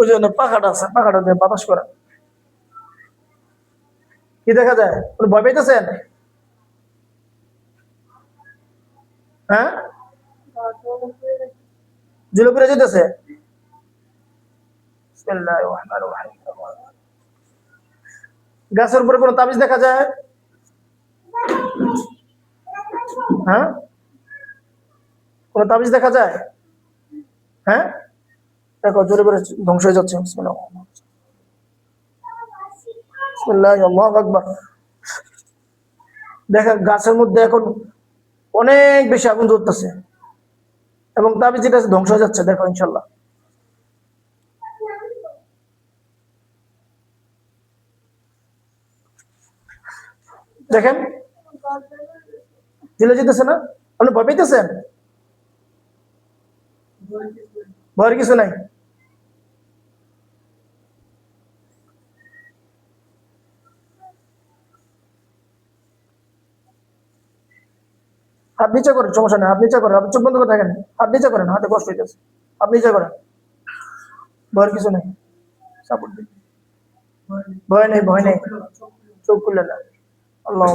ওই জন্য পাখাটা আছে, পাখাটা দিয়ে বাতাস করা। কি দেখা যায়? ভয় পাইতেছেন? হ্যাঁ, জুলে পুড়ে যেতেছে। গাছের উপরে কোনো তাবিজ দেখা যায়? হ্যাঁ, কোনো তাবিজ দেখা যায়? হ্যাঁ, দেখো জোরে করে ধ্বংস হয়ে যাচ্ছে। বিসমিল্লাহ, আল্লাহু আকবার। দেখা গাছের মধ্যে এখন অনেক বেশি আগুন জ্বলতেছে এবং তাবিজ যেটা ধ্বংস হয়ে যাচ্ছে। দেখো ইনশাল্লাহ, দেখেন জ্বলে যেতেছে না? আপনি ভয় পাইতেছেন? ভয়ের কিছু নাই। হাত নিচে করেন, সমস্যা নেই। হাত নিচে করেন, আপনি চোখ বন্ধ করে থাকেন। হাত নিচে করেন, হাতে কষ্ট হইতেছে। হাত নিচে করেন, ভয়ের কিছু নেই। সাপোর্ট দিন। ভয় নেই, ভয় নেই। চোখ খুলে না। আল্লাহ